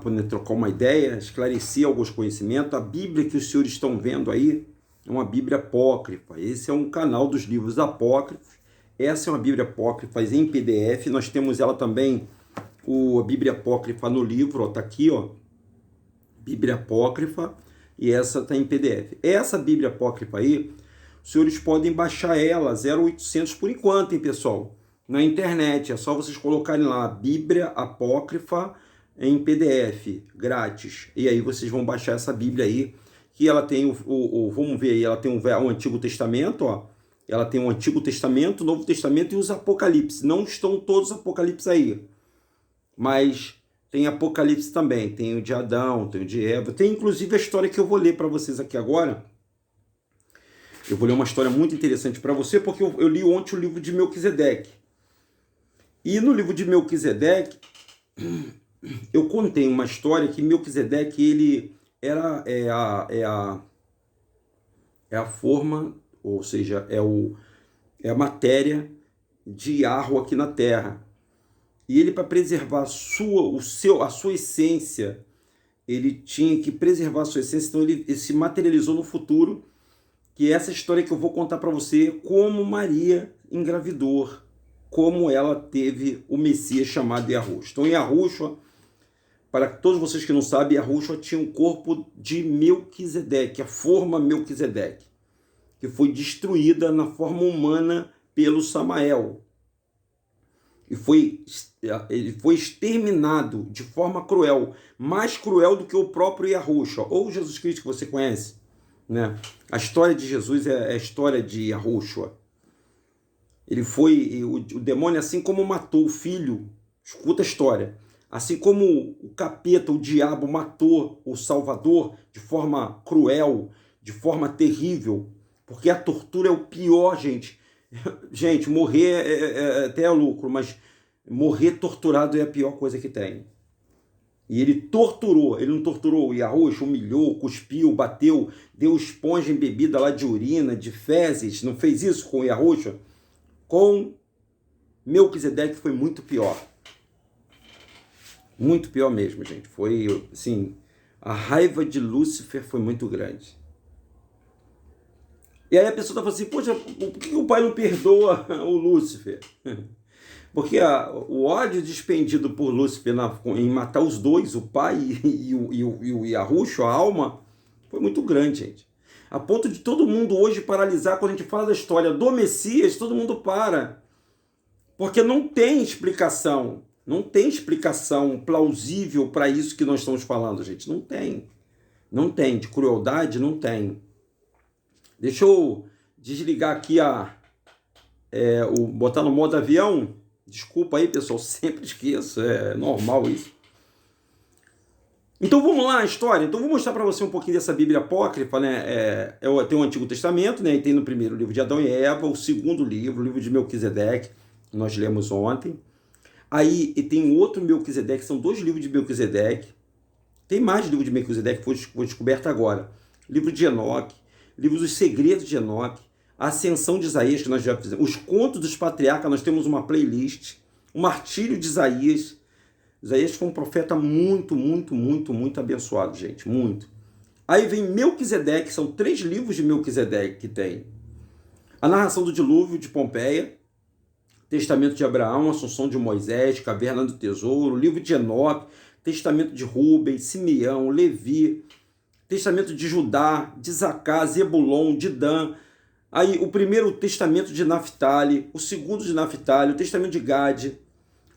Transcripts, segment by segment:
poder trocar uma ideia, esclarecer alguns conhecimentos. A Bíblia que os senhores estão vendo aí é uma Bíblia apócrifa. Esse é um canal dos livros apócrifos. Essa é uma Bíblia apócrifa em PDF. Nós temos ela também, a Bíblia apócrifa no livro, está aqui, ó, Bíblia apócrifa, e essa está em PDF. Essa Bíblia apócrifa aí, os senhores podem baixar ela, 0,800 por enquanto, hein, pessoal? Na internet, é só vocês colocarem lá, Bíblia apócrifa em PDF, grátis. E aí vocês vão baixar essa Bíblia aí, que ela tem vamos ver aí, ela tem o Antigo Testamento, ó. Ela tem o Antigo Testamento, o Novo Testamento e os Apocalipse. Não estão todos os Apocalipse aí, mas tem Apocalipse também. Tem o de Adão, tem o de Eva. Tem inclusive a história que eu vou ler para vocês aqui agora. Eu vou ler uma história muito interessante para você, porque eu li ontem o livro de Melquisedeque. E no livro de Melquisedeque, eu contei uma história que Melquisedeque, ele é a forma, ou seja, é a matéria de Yahweh aqui na Terra. E ele, para preservar a sua essência, ele tinha que preservar a sua essência, então ele se materializou no futuro, que é essa história que eu vou contar para você, como Maria engravidou, como ela teve o Messias chamado Yahushua. Então, Yahushua, para todos vocês que não sabem, Yahushua tinha um corpo de Melquisedeque, a forma Melquisedeque, que foi destruída na forma humana pelo Samael. Ele foi exterminado de forma cruel, mais cruel do que o próprio Yahushua, ou Jesus Cristo que você conhece, né? A história de Jesus é a história de Yahushua. O demônio, assim como matou o filho, escuta a história, assim como o capeta, o diabo matou o Salvador de forma cruel, de forma terrível, porque a tortura é o pior, gente. Gente, morrer até lucro, mas morrer torturado é a pior coisa que tem. E ele torturou, ele não torturou o Yahushua, humilhou, cuspiu, bateu, deu esponja em bebida lá de urina, de fezes, não fez isso com o Yahushua? Com Melquisedeque foi muito pior. Muito pior mesmo, gente. Foi, assim, a raiva de Lúcifer foi muito grande. E aí a pessoa está falando assim, poxa, por que o pai não perdoa o Lúcifer? Porque o ódio despendido por Lúcifer em matar os dois, o pai e o Yahushua, a alma, foi muito grande, gente. A ponto de todo mundo hoje paralisar, quando a gente fala da história do Messias, todo mundo para. Porque não tem explicação. Não tem explicação plausível para isso que nós estamos falando, gente. Não tem. Não tem. De crueldade, não tem. Deixa eu desligar aqui botar no modo avião. Desculpa aí, pessoal, sempre esqueço, é normal isso. Então vamos lá, a história. Então vou mostrar para você um pouquinho dessa Bíblia apócrifa, né? Tem o Antigo Testamento, né? E tem no primeiro livro de Adão e Eva, o segundo livro, o livro de Melquisedeque, que nós lemos ontem. Aí tem outro Melquisedeque, são 2 livros de Melquisedeque. Tem mais livro de Melquisedeque que foi descoberto agora. Livro de Enoque, livro dos segredos de Enoque, a ascensão de Isaías, que nós já fizemos, os contos dos patriarcas, nós temos uma playlist, o martírio de Isaías. Isaías foi um profeta muito, muito, muito, muito abençoado, gente, muito. Aí vem Melquisedeque, são 3 livros de Melquisedeque que tem. A narração do dilúvio de Pompeia, testamento de Abraão, assunção de Moisés, caverna do tesouro, livro de Enoque, testamento de Rubens, Simeão, Levi, testamento de Judá, de Zacá, Zebulon, de Dan. Aí o primeiro testamento de Naphtali, o segundo de Naphtali, o testamento de Gade,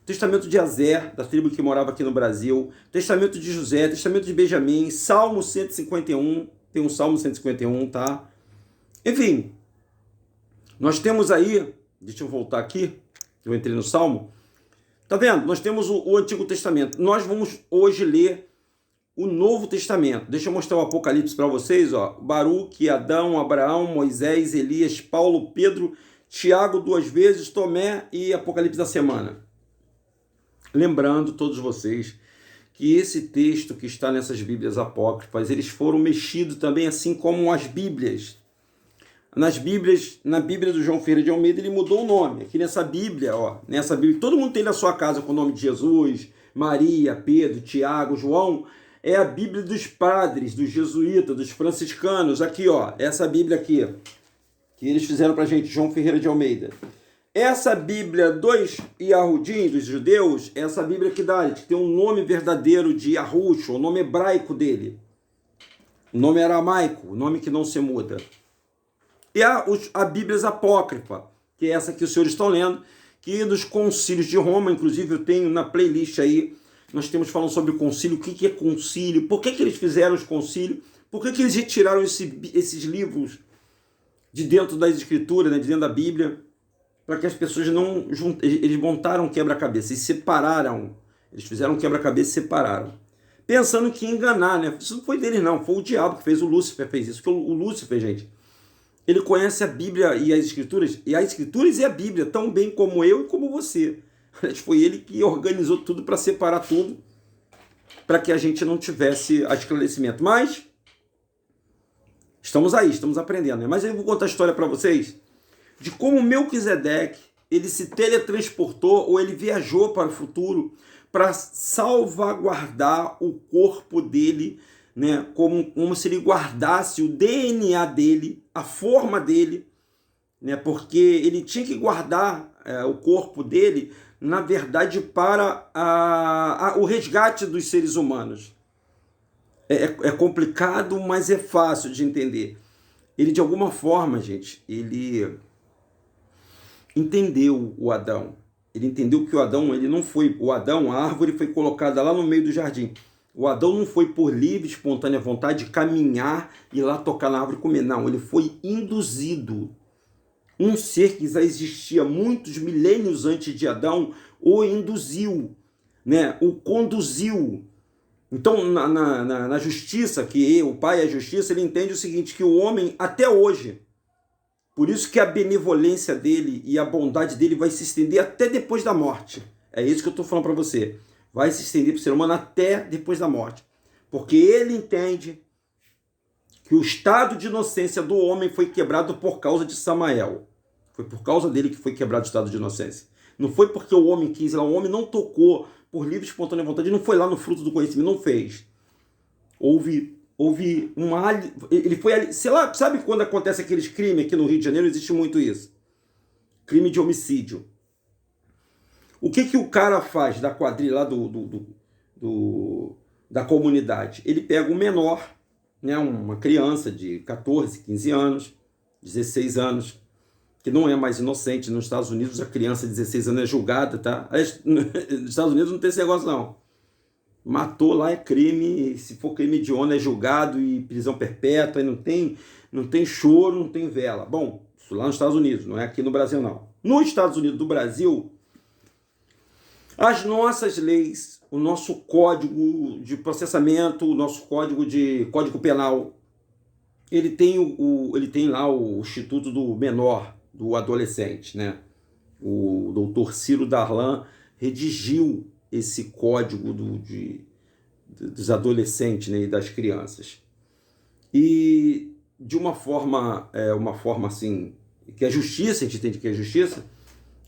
o testamento de Azer, da tribo que morava aqui no Brasil, testamento de José, testamento de Benjamim, Salmo 151, tem um Salmo 151, tá? Enfim, nós temos aí, deixa eu voltar aqui, eu entrei no Salmo, tá vendo? Nós temos o Antigo Testamento. Nós vamos hoje ler o Novo Testamento. Deixa eu mostrar o Apocalipse para vocês, ó. Baruque, Adão, Abraão, Moisés, Elias, Paulo, Pedro, Tiago 2 vezes, Tomé e Apocalipse da semana. Lembrando todos vocês que esse texto que está nessas Bíblias apócrifas, eles foram mexidos também, assim como as Bíblias. Na Bíblia do João Ferreira de Almeida, ele mudou o nome. Aqui nessa Bíblia, ó, nessa Bíblia, todo mundo tem na sua casa com o nome de Jesus, Maria, Pedro, Tiago, João, é a Bíblia dos padres, dos jesuítas, dos franciscanos. Aqui, ó, essa Bíblia aqui, que eles fizeram pra gente, João Ferreira de Almeida. Essa Bíblia dos Yahudim, dos judeus, é essa Bíblia que dá, que tem um nome verdadeiro de Yahushua, o nome hebraico dele. O nome aramaico, o nome que não se muda. E a Bíblia Apócrifa, que é essa que os senhores estão lendo, que dos concílios de Roma, inclusive eu tenho na playlist aí, nós temos falando sobre o concílio, o que é concílio, por que eles fizeram os concílios, por que eles retiraram esses livros de dentro das escrituras, né, de dentro da Bíblia, para que as pessoas não... Eles montaram um quebra-cabeça e separaram. Eles fizeram um quebra-cabeça e separaram. Pensando que ia enganar, né? Isso não foi deles, não. Foi o diabo que fez, o Lúcifer fez isso. Porque o Lúcifer, gente, ele conhece a Bíblia e as Escrituras e a Bíblia, tão bem como eu e como você. Foi ele que organizou tudo para separar tudo, para que a gente não tivesse esclarecimento. Mas estamos aí, estamos aprendendo, né? Mas eu vou contar a história para vocês de como Melquisedeque, ele se teletransportou ou ele viajou para o futuro para salvaguardar o corpo dele, né? Como se ele guardasse o DNA dele, a forma dele, né? Porque ele tinha que guardar o corpo dele, na verdade, para o resgate dos seres humanos. É complicado, mas é fácil de entender. Ele, de alguma forma, gente, ele entendeu o Adão. Ele entendeu que o Adão, ele não foi... O Adão, a árvore foi colocada lá no meio do jardim. O Adão não foi por livre, espontânea vontade de caminhar e lá tocar na árvore e comer. Não, ele foi induzido. Um ser que já existia muitos milênios antes de Adão o induziu, né? O conduziu. Então, na justiça, que o Pai é a justiça, ele entende o seguinte, que o homem, até hoje... Por isso que a benevolência dele e a bondade dele vai se estender até depois da morte. É isso que eu estou falando para você. Vai se estender para o ser humano até depois da morte. Porque ele entende que o estado de inocência do homem foi quebrado por causa de Samael. Foi por causa dele que foi quebrado o estado de inocência. Não foi porque o homem quis, o homem não tocou por livre e espontânea vontade, não foi lá no fruto do conhecimento, não fez. Houve uma... Ele foi ali... Sei lá, sabe quando acontece aqueles crimes aqui no Rio de Janeiro? Existe muito isso. Crime de homicídio. O que o cara faz da quadrilha lá da comunidade? Ele pega um menor, né, uma criança de 14, 15 anos, 16 anos, que não é mais inocente. Nos Estados Unidos, a criança de 16 anos é julgada, tá? Nos Estados Unidos não tem esse negócio, não. Matou lá é crime, se for crime de honra é julgado e prisão perpétua, e não tem choro, não tem vela. Bom, isso lá nos Estados Unidos, não é aqui no Brasil, não. Nos Estados Unidos do Brasil, as nossas leis, o nosso código de processamento, o nosso código penal, ele tem lá o Instituto do Menor, do Adolescente, né? O doutor Ciro Darlan redigiu esse código dos adolescentes, né, e das crianças. E de uma forma assim, que a justiça, a gente entende que é a justiça,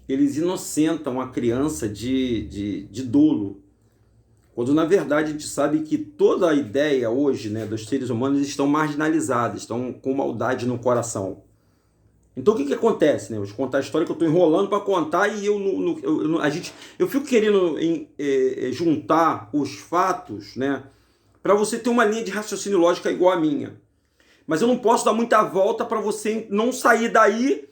eles inocentam a criança de dolo. Quando na verdade a gente sabe que toda a ideia hoje, né, dos seres humanos estão marginalizados, estão com maldade no coração. Então o que acontece, né? Eu vou contar a história que eu estou enrolando para contar e eu fico querendo juntar os fatos, né? Para você ter uma linha de raciocínio lógica igual a minha. Mas eu não posso dar muita volta para você não sair daí,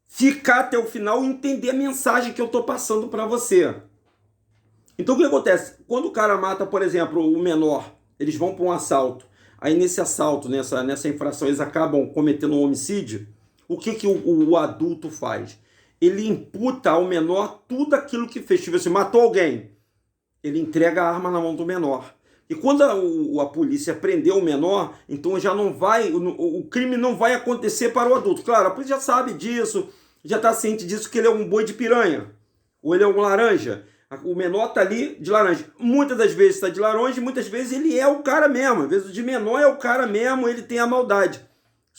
ficar até o final e entender a mensagem que eu estou passando para você. Então o que acontece? Quando o cara mata, por exemplo, o menor, eles vão para um assalto. Aí nesse assalto, nessa infração, eles acabam cometendo um homicídio. O que o adulto faz? Ele imputa ao menor tudo aquilo que fez. Tipo assim, matou alguém, ele entrega a arma na mão do menor. E quando a polícia prendeu o menor, então já não vai, o crime não vai acontecer para o adulto. Claro, a polícia já sabe disso, já está ciente disso, que ele é um boi de piranha, ou ele é um laranja. O menor está ali de laranja. Muitas das vezes está de laranja, muitas vezes ele é o cara mesmo. Às vezes o de menor é o cara mesmo, ele tem a maldade.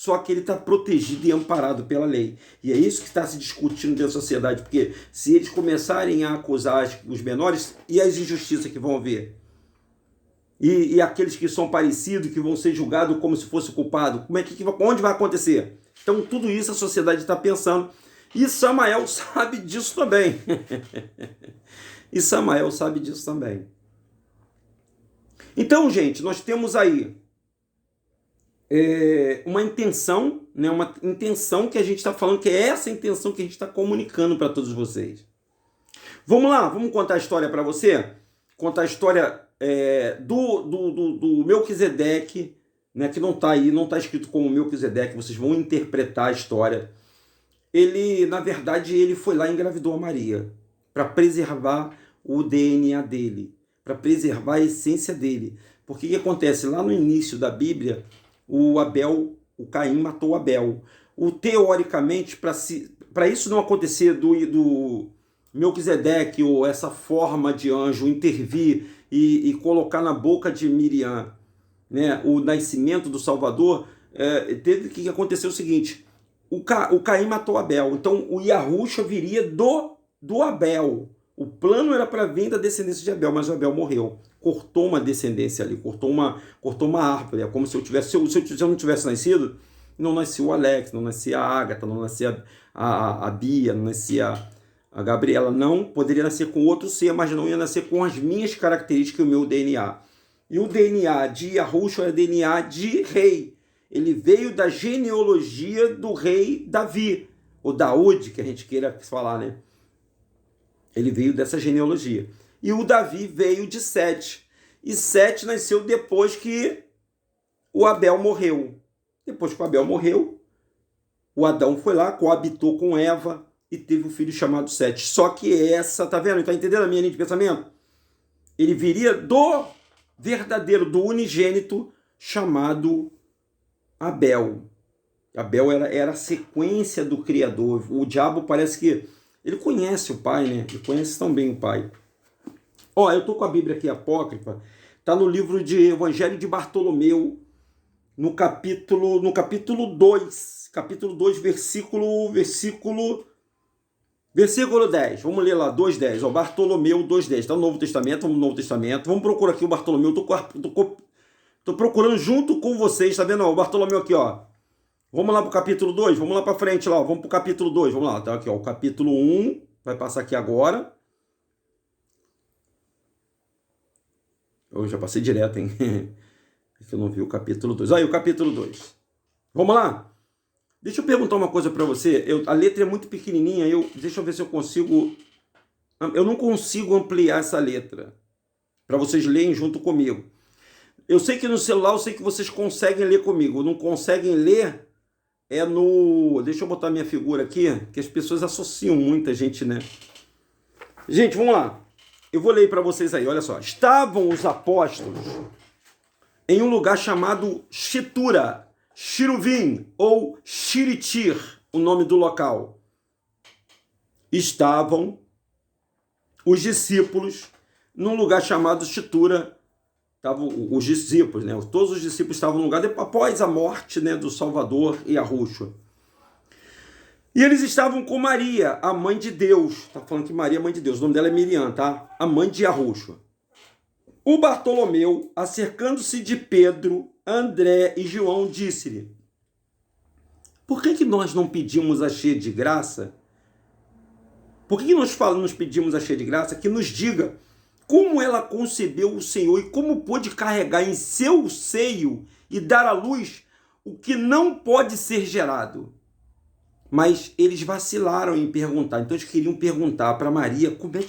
só que ele está protegido e amparado pela lei. E é isso que está se discutindo dentro da sociedade, porque se eles começarem a acusar os menores, e as injustiças que vão haver? E aqueles que são parecidos, que vão ser julgados como se fosse culpado, onde vai acontecer? Então tudo isso a sociedade está pensando, e Samael sabe disso também. E Samael sabe disso também. Então, gente, nós temos aí uma intenção, né? Uma intenção que a gente está falando, que é essa intenção que a gente está comunicando para todos vocês. Vamos lá, vamos contar a história para você? Contar a história do Melquisedeque, né? Que não está aí, não está escrito como Melquisedeque, vocês vão interpretar a história. Ele, na verdade, ele foi lá e engravidou a Maria, para preservar o DNA dele, para preservar a essência dele. Porque o que acontece? Lá no início da Bíblia, o Caim matou o Abel. Teoricamente, para isso não acontecer do Melquisedeque, ou essa forma de anjo, intervir e colocar na boca de Miriam, né, o nascimento do Salvador, teve que acontecer o seguinte: o Caim matou Abel, então o Yahushua viria do Abel. O plano era para vir da descendência de Abel, mas o Abel morreu. Cortou uma descendência ali, cortou uma árvore. É como se eu não tivesse nascido, não nascia o Alex, não nascia a Ágata, não nascia a Bia, não nascia a Gabriela. Não, poderia nascer com outro ser, mas não ia nascer com as minhas características e o meu DNA. E o DNA de Yahushua é DNA de rei. Ele veio da genealogia do rei Davi, ou Daúde, que a gente queira falar, né? Ele veio dessa genealogia. E o Davi veio de Sete. E Sete nasceu depois que o Abel morreu. Depois que o Abel morreu, o Adão foi lá, coabitou com Eva e teve um filho chamado Sete. Só que tá vendo? Está entendendo a minha linha de pensamento? Ele viria do verdadeiro, do unigênito chamado Abel. Abel era a sequência do Criador. O diabo parece que ele conhece o pai, né? Ele conhece tão bem o pai. Eu estou com a Bíblia aqui apócrifa. Está no livro de Evangelho de Bartolomeu, no capítulo 2. Capítulo 2, versículo 10. Vamos ler lá, 2:10. Bartolomeu 2:10. Está no Novo Testamento, vamos no Novo Testamento. Vamos procurar aqui o Bartolomeu. Estou procurando junto com vocês, está vendo? O Bartolomeu aqui, ó. Vamos lá para o capítulo 2, vamos lá para frente, lá, vamos para o capítulo 2, vamos lá, tá aqui, ó, o capítulo 1, vai passar aqui agora. Eu já passei direto, hein? Eu não vi o capítulo 2. Aí, o capítulo 2. Vamos lá? Deixa eu perguntar uma coisa para você. A letra é muito pequenininha, deixa eu ver se eu consigo... Eu não consigo ampliar essa letra, para vocês lerem junto comigo. Eu sei que no celular, eu sei que vocês conseguem ler comigo. Não conseguem ler... Deixa eu botar minha figura aqui, que as pessoas associam muita gente, né? Gente, vamos lá. Eu vou ler para vocês aí, olha só. Estavam os apóstolos em um lugar chamado Shitura, Shiruvim, ou Shiritir, o nome do local. Estavam os discípulos num lugar chamado Shitura. Estavam os discípulos, né? Todos os discípulos estavam no lugar após a morte, né, do Salvador e Yahushua. E eles estavam com Maria, a mãe de Deus. Está falando que Maria é mãe de Deus. O nome dela é Miriam, tá? A mãe de Yahushua. O Bartolomeu, acercando-se de Pedro, André e João, disse-lhe: por que nós não pedimos a cheia de graça? Por que nos pedimos a cheia de graça? Que nos diga como ela concebeu o Senhor e como pôde carregar em seu seio e dar à luz o que não pode ser gerado. Mas eles vacilaram em perguntar. Então eles queriam perguntar para Maria, como é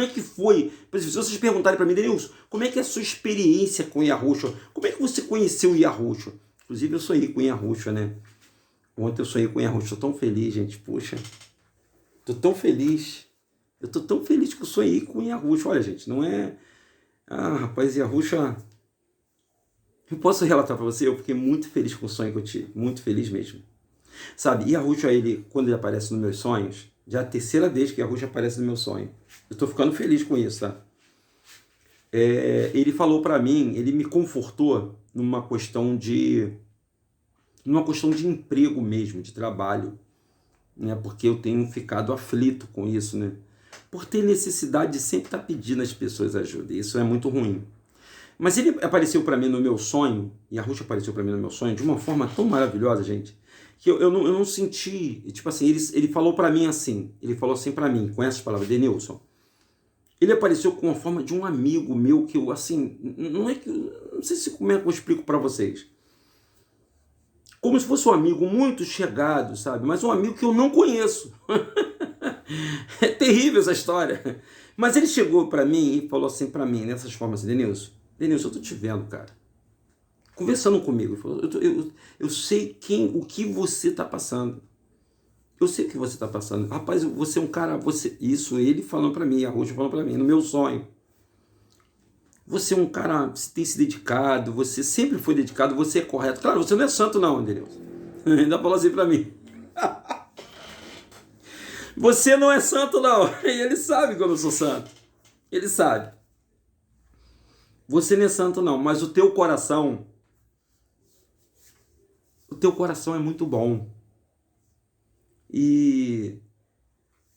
que foi? Por exemplo, se vocês perguntarem para mim, Denilson, como é que é a sua experiência com Yahushua? Como é que você conheceu Yahushua? Inclusive eu sonhei com Yahushua, né? Ontem eu sonhei com Yahushua, estou tão feliz, gente, puxa. Estou tão feliz. Eu estou tão feliz que eu sonhei com Yahushua. Olha, gente, não é... rapaz, Yahushua... Eu posso relatar para você, eu fiquei muito feliz com o sonho que eu tive. Muito feliz mesmo. Sabe, Yahushua, quando ele aparece nos meus sonhos, já é a terceira vez que Yahushua aparece no meu sonho. Eu estou ficando feliz com isso, tá? Ele falou para mim, ele me confortou numa questão de numa questão de emprego mesmo, de trabalho, né? Porque eu tenho ficado aflito com isso, né? Por ter necessidade de sempre estar pedindo às pessoas ajuda. Isso é muito ruim. Mas ele apareceu para mim no meu sonho, e a Ruth apareceu para mim no meu sonho de uma forma tão maravilhosa, gente, que eu não senti, tipo assim, ele falou para mim assim, ele falou assim para mim, com essas palavras, Denilson, ele apareceu com a forma de um amigo meu que eu, assim, não é que, não sei se como é que eu explico para vocês, como se fosse um amigo muito chegado, sabe, mas um amigo que eu não conheço. É terrível essa história. Mas ele chegou para mim e falou assim para mim, nessas formas assim, Denilson, eu tô te vendo, cara. Conversando comigo. Ele falou, eu sei o que você tá passando. Eu sei o que você tá passando. Rapaz, você é um cara, isso ele falando para mim, a Rocha falando para mim, no meu sonho. Você é um cara que tem se dedicado, você sempre foi dedicado, você é correto. Claro, você não é santo não, Denilson. Ainda falou assim para mim. Você não é santo, não. E ele sabe que eu não sou santo. Ele sabe. Você não é santo, não. Mas o teu coração é muito bom. E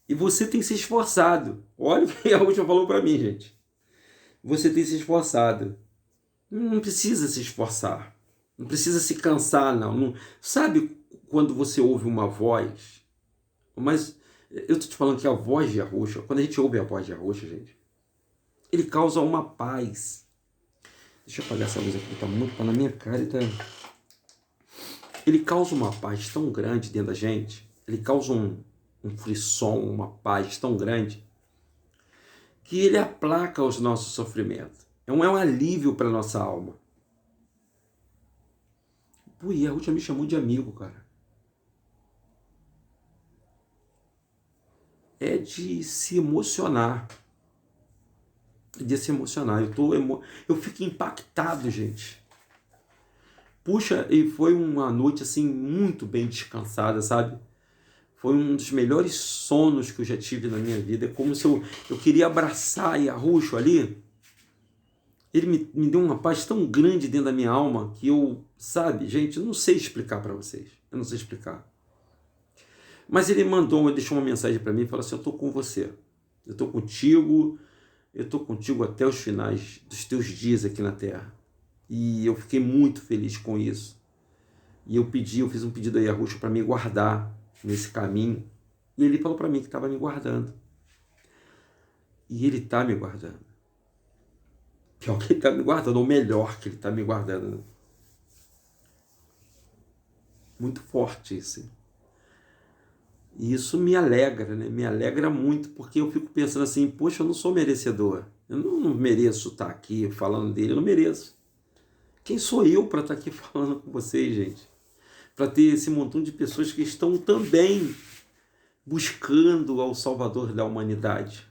você tem se esforçado. Olha o que a última falou para mim, gente. Você tem se esforçado. Não precisa se esforçar. Não precisa se cansar, não. Sabe quando você ouve uma voz? Mas eu tô te falando que a voz de Arrocha, quando a gente ouve a voz de Arrocha, gente, ele causa uma paz. Deixa eu apagar essa luz aqui, tá muito na minha cara. Ele causa uma paz tão grande dentro da gente, ele causa um frisson, uma paz tão grande, que ele aplaca os nossos sofrimentos. É um alívio para nossa alma. Pô, e a Ruth me chamou de amigo, cara. É de se emocionar. Eu fico impactado, gente. Puxa, e foi uma noite assim muito bem descansada, sabe? Foi um dos melhores sonos que eu já tive na minha vida. É como se eu queria abraçar a Ruxo ali. Ele me deu uma paz tão grande dentro da minha alma que eu, sabe, gente, eu não sei explicar para vocês. Eu não sei explicar. Mas ele deixou uma mensagem para mim e falou assim: eu tô com você. Eu tô contigo até os finais dos teus dias aqui na Terra. E eu fiquei muito feliz com isso. E eu fiz um pedido aí a Ruxa para me guardar nesse caminho. E ele falou para mim que estava me guardando. E ele está me guardando. Pior que ele está me guardando, ou melhor que ele está me guardando. Muito forte isso. E isso me alegra, né? Me alegra muito, porque eu fico pensando assim, poxa, eu não sou merecedor. Eu não mereço estar aqui falando dele, eu não mereço. Quem sou eu para estar aqui falando com vocês, gente? Para ter esse montão de pessoas que estão também buscando ao Salvador da humanidade.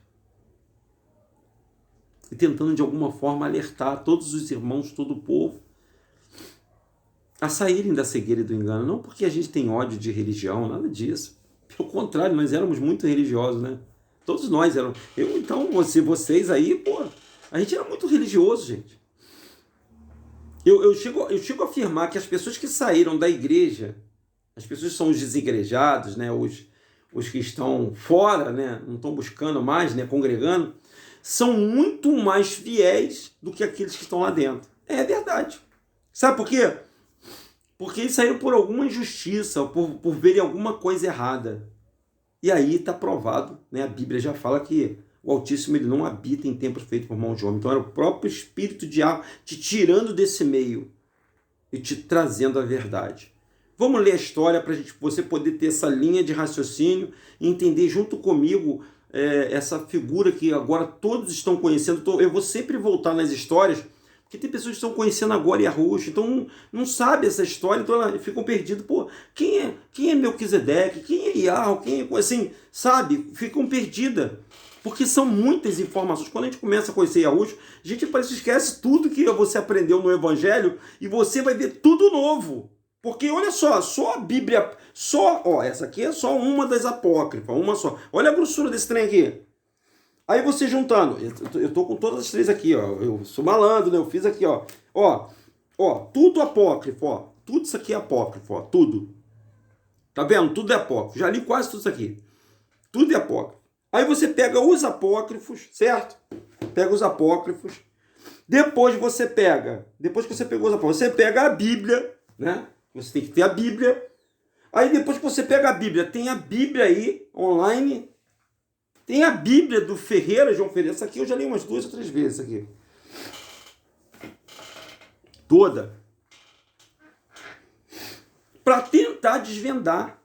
E tentando de alguma forma alertar todos os irmãos, todo o povo, a saírem da cegueira e do engano. Não porque a gente tem ódio de religião, nada disso. Pelo contrário, nós éramos muito religiosos, né? Todos nós éramos. Vocês aí, pô, a gente era muito religioso, gente. Eu chego a afirmar que as pessoas que saíram da igreja, as pessoas que são os desigrejados, né, os que estão fora, né, não estão buscando mais, né, congregando, são muito mais fiéis do que aqueles que estão lá dentro. É verdade. Sabe por quê? Porque eles saíram por alguma injustiça, por verem alguma coisa errada. E aí está provado, né? A Bíblia já fala que o Altíssimo ele não habita em templo feito por mão de homem. Então era o próprio Espírito de Ar te tirando desse meio e te trazendo a verdade. Vamos ler a história para você poder ter essa linha de raciocínio e entender junto comigo essa figura que agora todos estão conhecendo. Eu vou sempre voltar nas histórias, porque tem pessoas que estão conhecendo agora Yahushua, então não sabe essa história, então elas ficam perdidas. Pô, quem é Melquisedeque? Quem é Yahweh? Quem é, assim, sabe? Ficam perdidas, porque são muitas informações. Quando a gente começa a conhecer Yahushua, a gente parece que esquece tudo que você aprendeu no Evangelho e você vai ver tudo novo. Porque olha só a Bíblia, essa aqui é só uma das apócrifas, uma só. Olha a grossura desse trem aqui. Aí você juntando, eu tô com todas as três aqui, ó. Eu sou malandro, né? Eu fiz aqui, ó. Ó, tudo apócrifo, ó. Tudo isso aqui é apócrifo, ó, tudo. Tá vendo? Tudo é apócrifo. Já li quase tudo isso aqui. Tudo é apócrifo. Aí você pega os apócrifos, certo? Pega os apócrifos. Depois que você pegou os apócrifos, você pega a Bíblia, né? Você tem que ter a Bíblia. Aí depois que você pega a Bíblia, tem a Bíblia aí, online. Tem a Bíblia do Ferreira, João Ferreira. Essa aqui eu já li umas 2 ou 3 vezes, aqui. Toda. Para tentar desvendar,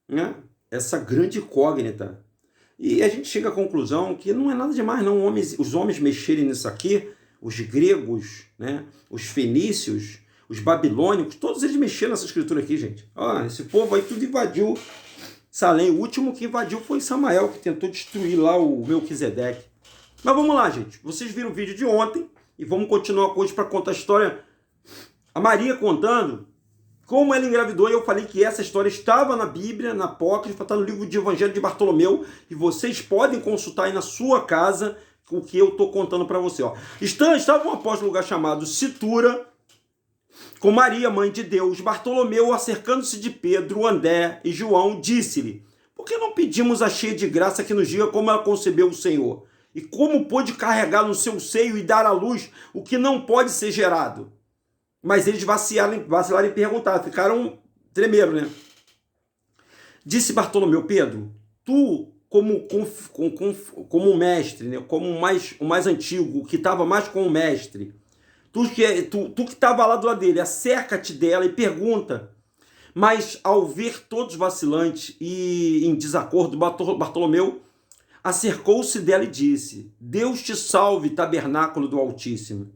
né, essa grande incógnita. E a gente chega à conclusão que não é nada demais, não. Os homens mexerem nisso aqui, os gregos, né, os fenícios, os babilônicos, todos eles mexeram nessa escritura aqui, gente. Ah, esse povo aí tudo invadiu Salém. O último que invadiu foi Samael, que tentou destruir lá o Melquisedeque. Mas vamos lá, gente. Vocês viram o vídeo de ontem e vamos continuar hoje para contar a história. A Maria contando como ela engravidou, e eu falei que essa história estava na Bíblia, na Apócrifa, está no livro de Evangelho de Bartolomeu, e vocês podem consultar aí na sua casa o que eu estou contando para você. Ó. Estava um apóstolo lugar chamado Citura, com Maria, mãe de Deus. Bartolomeu, acercando-se de Pedro, André e João, disse-lhe: por que não pedimos a cheia de graça que nos diga como ela concebeu o Senhor? E como pôde carregar no seu seio e dar à luz o que não pode ser gerado? Mas eles vacilaram e perguntaram, ficaram tremeram, né? Disse Bartolomeu: Pedro, tu, como mestre, né? Como o mais antigo, que estava mais com o mestre, tu que estava lá do lado dele, acerca-te dela e pergunta. Mas ao ver todos vacilantes e em desacordo, Bartolomeu acercou-se dela e disse: Deus te salve, tabernáculo do Altíssimo.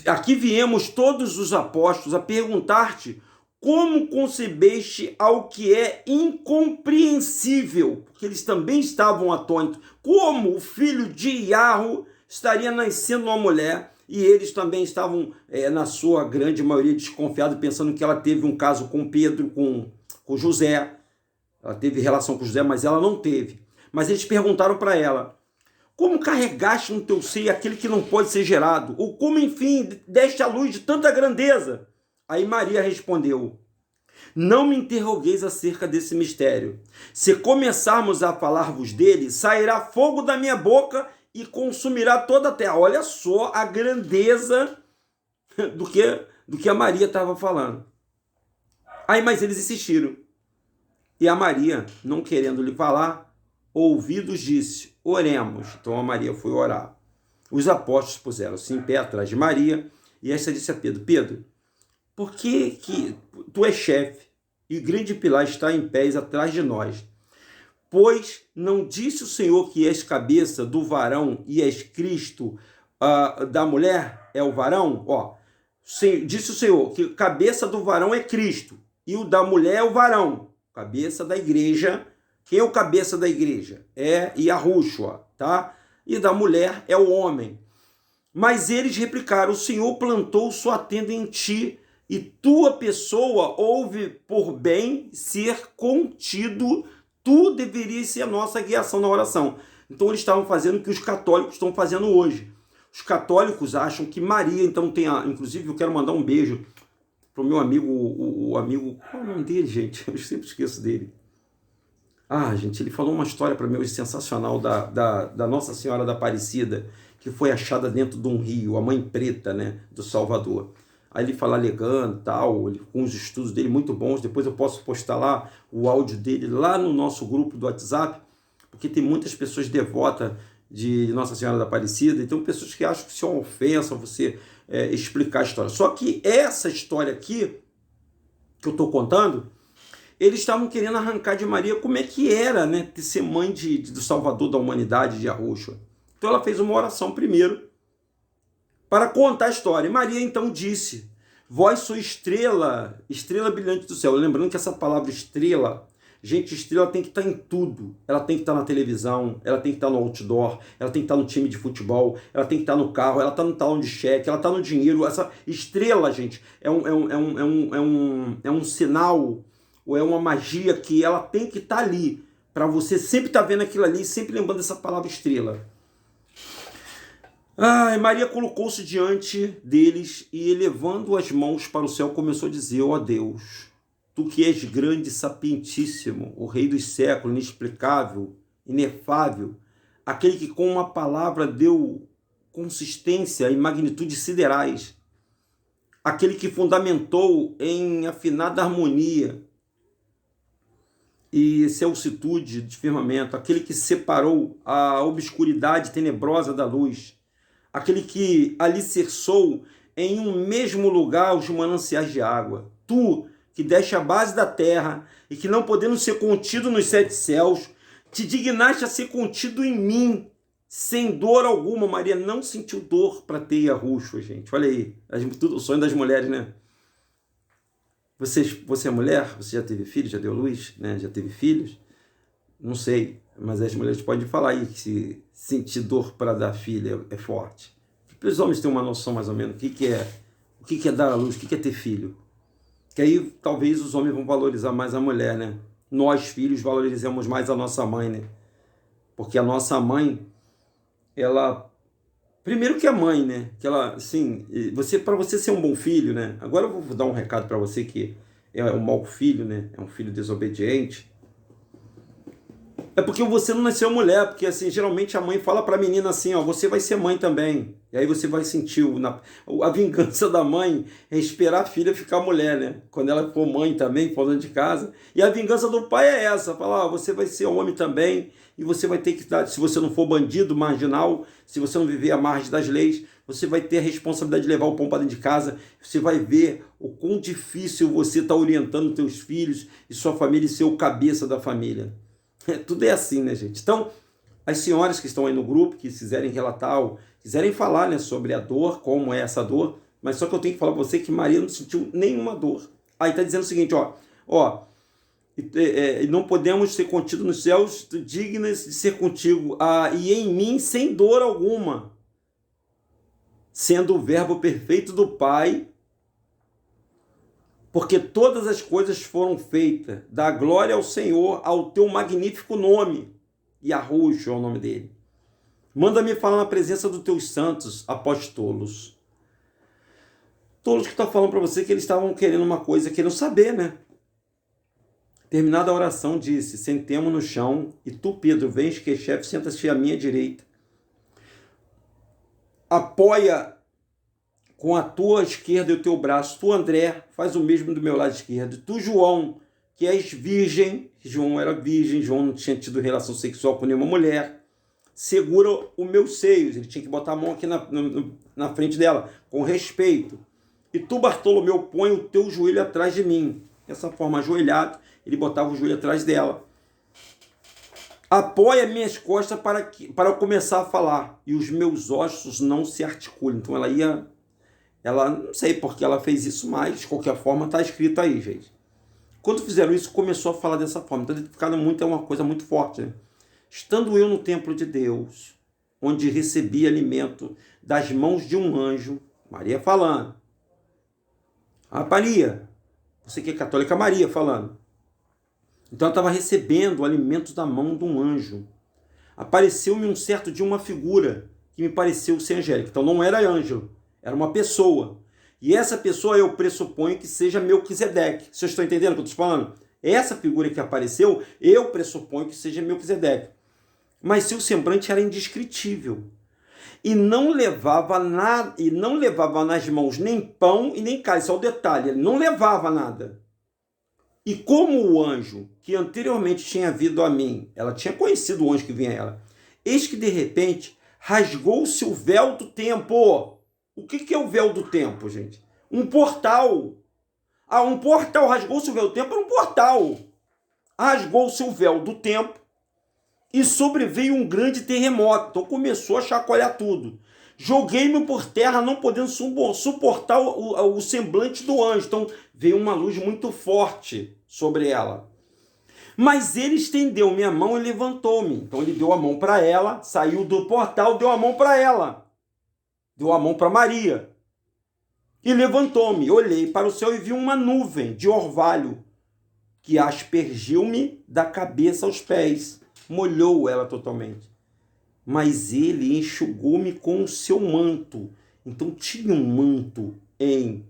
Aqui viemos todos os apóstolos a perguntar-te como concebeste ao que é incompreensível, porque eles também estavam atônitos, como o filho de Iarro estaria nascendo uma mulher, e eles também estavam, na sua grande maioria, desconfiados, pensando que ela teve um caso com Pedro, com José, ela teve relação com José, mas ela não teve. Mas eles perguntaram para ela: como carregaste no teu seio aquele que não pode ser gerado? Ou como, enfim, deste à luz de tanta grandeza? Aí Maria respondeu: não me interrogueis acerca desse mistério. Se começarmos a falar-vos dele, sairá fogo da minha boca e consumirá toda a terra. Olha só a grandeza do que a Maria estava falando. Aí, mas eles insistiram. E a Maria, não querendo lhe falar, ouvidos disse: oremos. Então a Maria foi orar. Os apóstolos puseram-se em pé atrás de Maria, e esta disse a Pedro: Pedro, por que tu és chefe, e o grande pilar está em pés atrás de nós? Pois não disse o Senhor que és cabeça do varão e és Cristo da mulher? É o varão? Ó, disse o Senhor que cabeça do varão é Cristo, e o da mulher é o varão, cabeça da igreja. Quem é o cabeça da igreja? É Yahushua, tá? E da mulher é o homem. Mas eles replicaram: o Senhor plantou sua tenda em ti, e tua pessoa houve por bem ser contido. Tu deverias ser a nossa guiação na oração. Então eles estavam fazendo o que os católicos estão fazendo hoje. Os católicos acham que Maria, então tem inclusive eu quero mandar um beijo pro meu amigo, o amigo, qual é o nome dele, gente? Eu sempre esqueço dele. Ah, gente, ele falou uma história para mim hoje sensacional da Nossa Senhora da Aparecida, que foi achada dentro de um rio, a Mãe Preta, né, do Salvador. Aí ele fala alegando, tal, com os estudos dele muito bons. Depois eu posso postar lá o áudio dele lá no nosso grupo do WhatsApp, porque tem muitas pessoas devotas de Nossa Senhora da Aparecida, e tem pessoas que acham que isso é uma ofensa você explicar a história. Só que essa história aqui, que eu estou contando, eles estavam querendo arrancar de Maria como é que era, né, de ser mãe do Salvador da humanidade, de Yahushua. Então ela fez uma oração primeiro para contar a história. E Maria então disse: vós sois estrela, estrela brilhante do céu. Lembrando que essa palavra estrela, gente, estrela tem que estar em tudo. Ela tem que estar na televisão, ela tem que estar no outdoor, ela tem que estar no time de futebol, ela tem que estar no carro, ela está no talão de cheque, ela está no dinheiro. Essa estrela, gente, é um sinal, ou é uma magia que ela tem que estar ali, para você sempre estar vendo aquilo ali, sempre lembrando dessa palavra estrela. E Maria colocou-se diante deles e, elevando as mãos para o céu, começou a dizer: ó Deus, tu que és grande e sapientíssimo, o Rei dos séculos, inexplicável, inefável, aquele que com uma palavra deu consistência e magnitude siderais, aquele que fundamentou em afinada harmonia e celsitude de firmamento, aquele que separou a obscuridade tenebrosa da luz, aquele que alicerçou em um mesmo lugar os mananciais de água. Tu, que deste a base da terra e que, não podendo ser contido nos 7 céus, te dignaste a ser contido em mim, sem dor alguma. Maria não sentiu dor para ter Yahushua, gente. Olha aí, o sonho das mulheres, né? Você é mulher? Você já teve filhos? Já deu luz? Né? Já teve filhos? Não sei, mas as mulheres podem falar aí que se sentir dor para dar filho é forte. Os homens têm uma noção mais ou menos o que é dar à luz, o que é ter filho. Que aí talvez os homens vão valorizar mais a mulher, né? Nós, filhos, valorizamos mais a nossa mãe, né? Porque a nossa mãe, ela... Primeiro que a mãe, né? Que ela, assim, para você ser um bom filho, né? Agora eu vou dar um recado para você que é um mau filho, né? É um filho desobediente. É porque você não nasceu mulher, porque assim, geralmente a mãe fala para a menina assim, ó, você vai ser mãe também. E aí você vai sentir a vingança da mãe é esperar a filha ficar mulher, né? Quando ela for mãe também, for dentro de casa. E a vingança do pai é essa, falar, ó, você vai ser homem também e você vai ter que dar, se você não for bandido, marginal, se você não viver à margem das leis, você vai ter a responsabilidade de levar o pão para dentro de casa. Você vai ver o quão difícil você está orientando teus filhos e sua família e ser o cabeça da família. Tudo é assim, né, gente? Então, as senhoras que estão aí no grupo, que quiserem relatar, ou quiserem falar, né, sobre a dor, como é essa dor, mas só que eu tenho que falar para você que Maria não sentiu nenhuma dor. Aí está dizendo o seguinte, não podemos ser contidos nos céus, dignas de ser contigo, e em mim sem dor alguma, sendo o verbo perfeito do Pai, porque todas as coisas foram feitas. Dá glória ao Senhor, ao teu magnífico nome. Yahushua é o nome dele. Manda-me falar na presença dos teus santos apóstolos. Todos que estão falando para você que eles estavam querendo uma coisa, querendo saber, né? Terminada a oração, disse, sentemos no chão, e tu, Pedro, vens que chefe, senta-te à minha direita. Apoia com a tua esquerda e o teu braço. Tu, André, faz o mesmo do meu lado esquerdo. Tu, João, que és virgem. João era virgem, João não tinha tido relação sexual com nenhuma mulher. Segura os meus seios. Ele tinha que botar a mão aqui na frente dela, com respeito. E tu, Bartolomeu, põe o teu joelho atrás de mim. Dessa forma, ajoelhado, ele botava o joelho atrás dela. Apoia minhas costas para eu começar a falar. E os meus ossos não se articulam. Então ela não sei porque ela fez isso, mas de qualquer forma está escrito aí, gente. Quando fizeram isso, começou a falar dessa forma. Então, identificado muito é uma coisa muito forte, né? Estando eu no templo de Deus, onde recebi alimento das mãos de um anjo, Maria falando. Maria, você que é católica, Maria falando. Então ela estava recebendo alimentos da mão de um anjo. Apareceu-me um certo dia uma figura que me pareceu ser angélica. Então não era anjo. Era uma pessoa. E essa pessoa eu pressuponho que seja Melquisedeque. Vocês estão entendendo o que eu estou falando? Essa figura que apareceu, eu pressuponho que seja Melquisedeque. Mas seu semblante era indescritível. E não levava nada, e não levava nas mãos nem pão e nem cálice. Só o detalhe, ele não levava nada. E como o anjo que anteriormente tinha vindo a mim, ela tinha conhecido o anjo que vinha a ela, eis que de repente rasgou-se o véu do templo. O que é o véu do templo, gente? Um portal. Um portal. Rasgou-se o véu do templo, era um portal. Rasgou-se o véu do templo e sobreveio um grande terremoto. Então começou a chacoalhar tudo. Joguei-me por terra, não podendo suportar o semblante do anjo. Então veio uma luz muito forte sobre ela. Mas ele estendeu minha mão e levantou-me. Então ele deu a mão para ela, saiu do portal, deu a mão para ela. Deu a mão para Maria. E levantou-me. Olhei para o céu e vi uma nuvem de orvalho que aspergiu-me da cabeça aos pés. Molhou ela totalmente. mas ele enxugou-me com o seu manto. Então tinha um manto em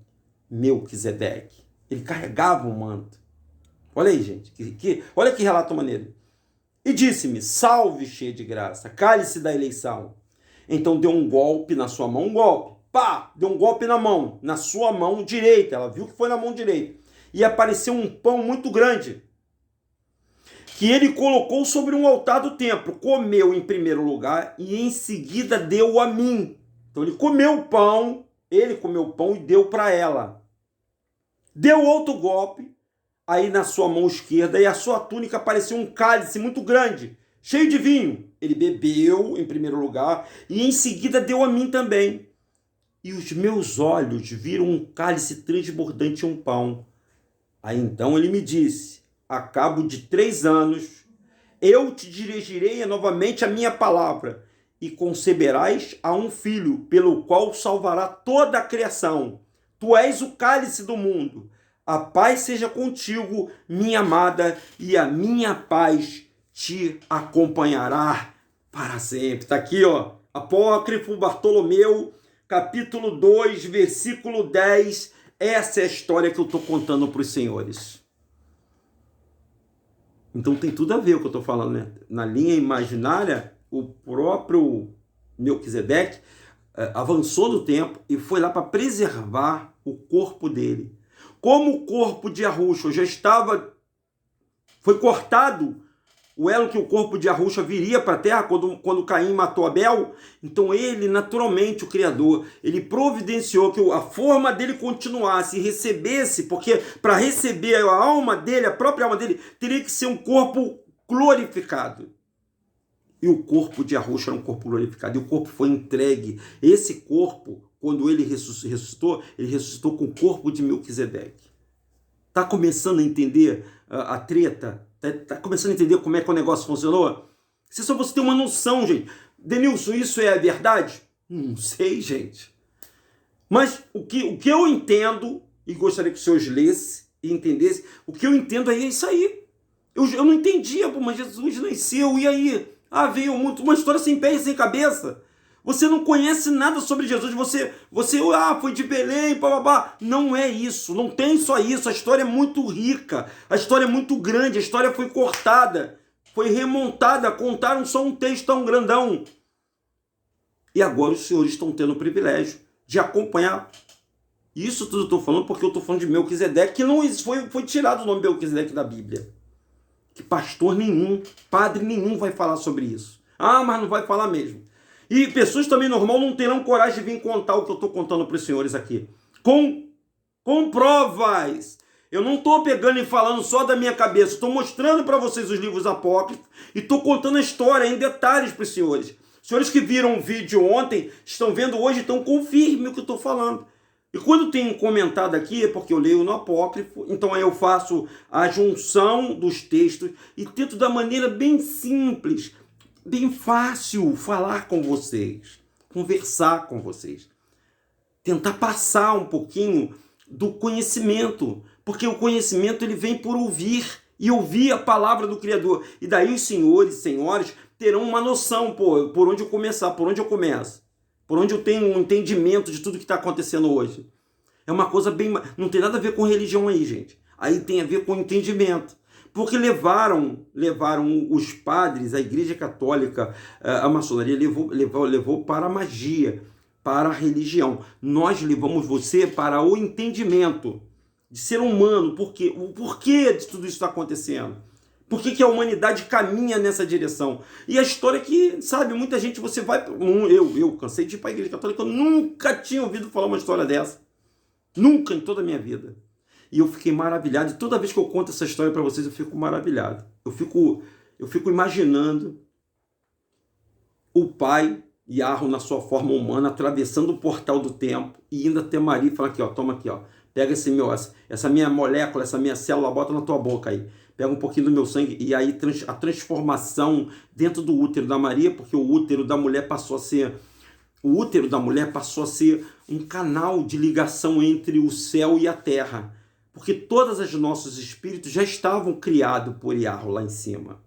Melquisedeque. Ele carregava um manto. Olha aí, gente. Olha que relato maneiro. E disse-me, salve, cheia de graça, cálice da eleição. Então deu um golpe na sua mão, um golpe. Pá! Deu um golpe na sua mão direita. Ela viu que foi na mão direita. E apareceu um pão muito grande, que ele colocou sobre um altar do templo. Comeu em primeiro lugar e em seguida deu a mim. Então ele comeu o pão e deu para ela. Deu outro golpe, aí na sua mão esquerda, e a sua túnica apareceu um cálice muito grande, cheio de vinho. Ele bebeu em primeiro lugar e em seguida deu a mim também. E os meus olhos viram um cálice transbordante e um pão. Aí então ele me disse, a cabo de 3 anos, eu te dirigirei novamente a minha palavra, e conceberás a um filho, pelo qual salvará toda a criação. Tu és o cálice do mundo. A paz seja contigo, minha amada, e a minha paz te acompanhará para sempre. Está aqui, ó, Apócrifo Bartolomeu, capítulo 2, versículo 10. Essa é a história que eu estou contando para os senhores. Então tem tudo a ver o que eu estou falando, né? Na linha imaginária, o próprio Melquisedeque avançou no tempo e foi lá para preservar o corpo dele. Como o corpo de Yahushua foi cortado, o elo que o corpo de Yahushua viria para a terra quando Caim matou Abel, então ele, naturalmente, o Criador, ele providenciou que a forma dele continuasse e recebesse, porque para receber a alma dele, a própria alma dele, teria que ser um corpo glorificado. E o corpo de Yahushua era um corpo glorificado, e o corpo foi entregue. Esse corpo, quando ele ressuscitou, ele ressuscitou com o corpo de Melquisedeque. Está começando a entender a treta? Está começando a entender como é que o negócio funcionou? Se só você tem uma noção, gente. Denilson, isso é a verdade? Não sei, gente. Mas o que eu entendo, e gostaria que os senhores lessem e entendessem, o que eu entendo é isso aí. Eu não entendia, mas Jesus nasceu, e aí? Veio uma história sem pé e sem cabeça. Você não conhece nada sobre Jesus, você foi de Belém, bababá. Não é isso, não tem só isso. A história é muito rica, a história é muito grande, a história foi cortada, foi remontada, contaram só um texto tão grandão. E agora os senhores estão tendo o privilégio de acompanhar. Isso tudo eu estou falando porque eu estou falando de Melquisedeque, que não foi tirado o nome Melquisedeque da Bíblia. Que pastor nenhum, padre nenhum vai falar sobre isso. Mas não vai falar mesmo. E pessoas também normal não terão coragem de vir contar o que eu estou contando para os senhores aqui. Com provas. Eu não estou pegando e falando só da minha cabeça. Estou mostrando para vocês os livros apócrifos e estou contando a história em detalhes para os senhores. Os senhores que viram o vídeo ontem, estão vendo hoje, então confirme o que eu estou falando. E quando tenho comentado aqui, é porque eu leio no apócrifo, então aí eu faço a junção dos textos e tento da maneira bem simples, bem fácil falar com vocês, conversar com vocês. Tentar passar um pouquinho do conhecimento, porque o conhecimento ele vem por ouvir, e ouvir a palavra do Criador. E daí os senhores e senhoras terão uma noção, por onde eu começar, por onde eu começo. Por onde eu tenho um entendimento de tudo que está acontecendo hoje. É uma coisa bem... Não tem nada a ver com religião aí, gente. Aí tem a ver com entendimento. Porque levaram os padres, a Igreja Católica, a maçonaria, levou para a magia, para a religião. Nós levamos você para o entendimento de ser humano. O porquê de tudo isso está acontecendo? Por que a humanidade caminha nessa direção? E a história que, sabe, muita gente, você vai... Eu cansei de ir para a Igreja Católica, eu nunca tinha ouvido falar uma história dessa. Nunca em toda a minha vida. E eu fiquei maravilhado. E toda vez que eu conto essa história para vocês, eu fico maravilhado. Eu fico imaginando o pai, Yahweh, na sua forma humana, atravessando o portal do tempo e indo até Maria e falando aqui, ó, toma aqui, ó. Pega essa minha molécula, essa minha célula, bota na tua boca aí. Pega um pouquinho do meu sangue, e aí a transformação dentro do útero da Maria, porque o útero da mulher passou a ser um canal de ligação entre o céu e a terra. Porque todos os nossos espíritos já estavam criados por Yahweh lá em cima.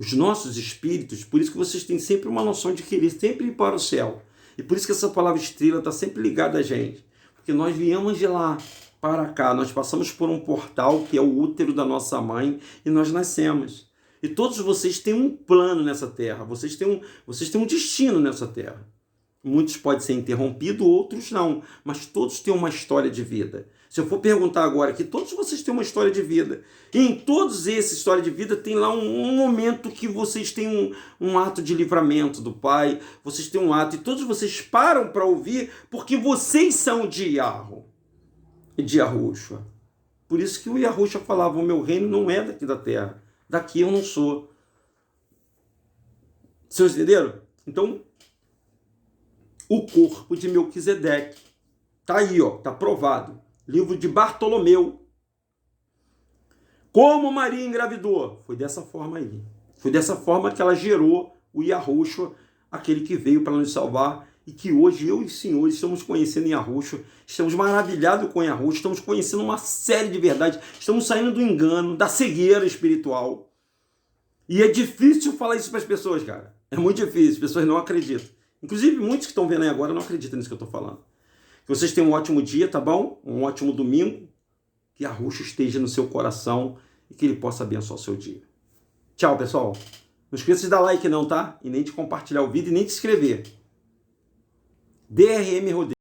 Os nossos espíritos, por isso que vocês têm sempre uma noção de querer sempre ir para o céu. E por isso que essa palavra estrela está sempre ligada a gente. Porque nós viemos de lá para cá, nós passamos por um portal que é o útero da nossa mãe e nós nascemos. E todos vocês têm um plano nessa terra, vocês têm um destino nessa terra. Muitos podem ser interrompidos, outros não, mas todos têm uma história de vida. Se eu for perguntar agora aqui, todos vocês têm uma história de vida. E em todos esses história de vida tem lá um momento que vocês têm um ato de livramento do Pai, vocês têm um ato, e todos vocês param para ouvir, porque vocês são de Yahoo e de Yahushua. Por isso que o Yahushua falava, o meu reino não é daqui da terra, daqui eu não sou. Vocês entenderam? Então, o corpo de Melquisedeque tá aí, ó, tá provado. Livro de Bartolomeu. Como Maria engravidou? Foi dessa forma aí. Foi dessa forma que ela gerou o Yahushua, aquele que veio para nos salvar e que hoje eu e os senhores estamos conhecendo Yahushua, estamos maravilhados com Yahushua, estamos conhecendo uma série de verdades, estamos saindo do engano, da cegueira espiritual. E é difícil falar isso para as pessoas, cara. É muito difícil, as pessoas não acreditam. Inclusive, muitos que estão vendo aí agora não acreditam nisso que eu estou falando. Que vocês tenham um ótimo dia, tá bom? Um ótimo domingo. Que Yahushua esteja no seu coração e que ele possa abençoar o seu dia. Tchau, pessoal. Não esqueça de dar like não, tá? E nem de compartilhar o vídeo e nem de se inscrever. DRM Rodrigues.